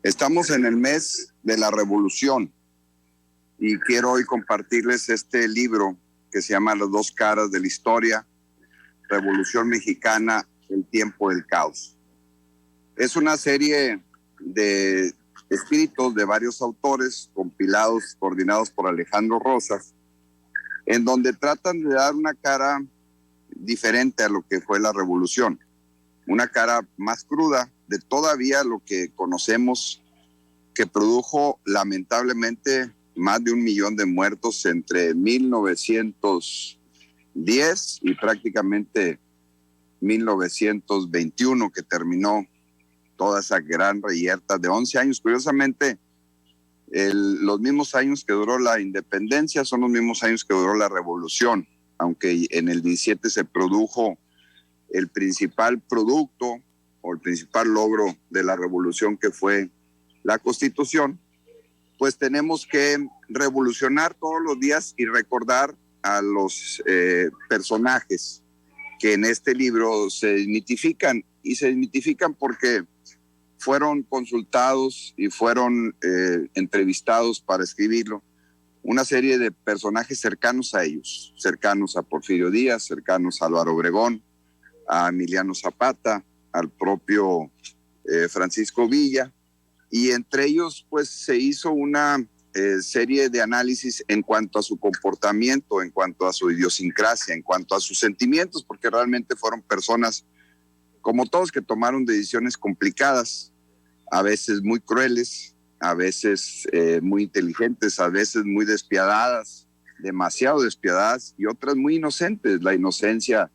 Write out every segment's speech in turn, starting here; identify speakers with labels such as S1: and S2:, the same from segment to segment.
S1: Estamos en el mes de la Revolución y quiero hoy compartirles este libro que se llama Las dos caras de la historia, Revolución Mexicana, el tiempo del caos. Es una serie de escritos de varios autores, compilados, coordinados por Alejandro Rosas, en donde tratan de dar una cara diferente a lo que fue la revolución, una cara más cruda de todavía lo que conocemos, que produjo lamentablemente más de 1 millón de muertos entre 1910 y prácticamente 1921, que terminó toda esa gran reyerta de 11 años. Curiosamente, los mismos años que duró la independencia son los mismos años que duró la revolución, aunque en el 17 se produjo el principal producto o el principal logro de la revolución, que fue la Constitución. Pues tenemos que revolucionar todos los días y recordar a los personajes que en este libro se desmitifican, y se desmitifican porque fueron consultados y fueron entrevistados para escribirlo una serie de personajes cercanos a ellos, cercanos a Porfirio Díaz, cercanos a Álvaro Obregón, a Emiliano Zapata, al propio Francisco Villa, y entre ellos pues se hizo una serie de análisis en cuanto a su comportamiento, en cuanto a su idiosincrasia, en cuanto a sus sentimientos, porque realmente fueron personas como todos que tomaron decisiones complicadas, a veces muy crueles, a veces muy inteligentes, a veces muy despiadadas, demasiado despiadadas, y otras muy inocentes. La inocencia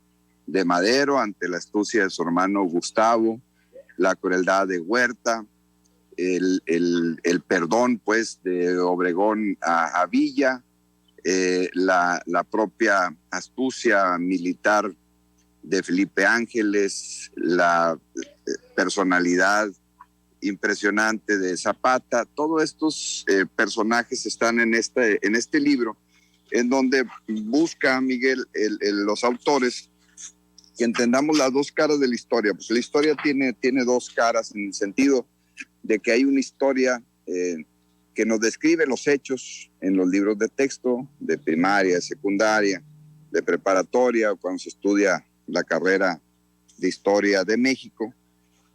S1: de Madero ante la astucia de su hermano Gustavo, la crueldad de Huerta, el perdón pues de Obregón a Villa, la propia astucia militar de Felipe Ángeles, la personalidad impresionante de Zapata. Todos estos personajes están en este libro, en donde busca Miguel los autores que entendamos las dos caras de la historia. Pues la historia tiene dos caras, en el sentido de que hay una historia que nos describe los hechos en los libros de texto, de primaria, de secundaria, de preparatoria, cuando se estudia la carrera de Historia de México.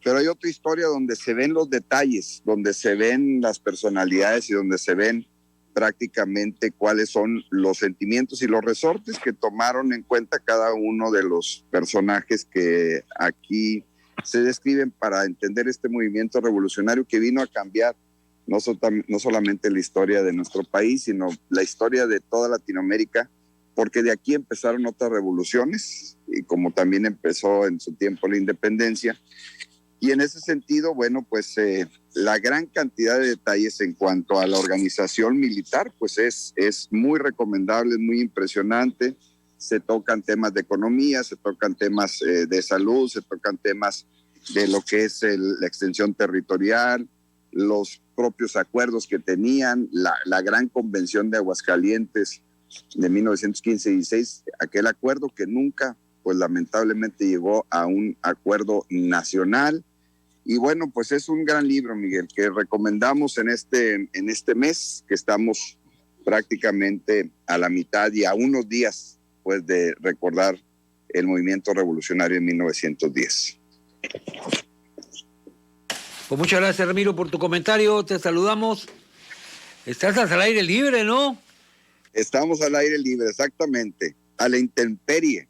S1: Pero hay otra historia donde se ven los detalles, donde se ven las personalidades y donde se ven prácticamente cuáles son los sentimientos y los resortes que tomaron en cuenta cada uno de los personajes que aquí se describen para entender este movimiento revolucionario que vino a cambiar no solamente la historia de nuestro país, sino la historia de toda Latinoamérica, porque de aquí empezaron otras revoluciones, y como también empezó en su tiempo la independencia. Y en ese sentido, bueno, pues la gran cantidad de detalles en cuanto a la organización militar, pues es muy recomendable, es muy impresionante. Se tocan temas de economía, se tocan temas de salud, se tocan temas de lo que es la extensión territorial, los propios acuerdos que tenían, la gran convención de Aguascalientes de 1915-16, aquel acuerdo que nunca, pues lamentablemente llegó a un acuerdo nacional. Y bueno, pues es un gran libro, Miguel, que recomendamos en este mes, que estamos prácticamente a la mitad y a unos días pues de recordar el movimiento revolucionario en 1910.
S2: Pues muchas gracias, Ramiro, por tu comentario. Te saludamos. Estás al aire libre, ¿no?
S1: Estamos al aire libre, exactamente, a la intemperie.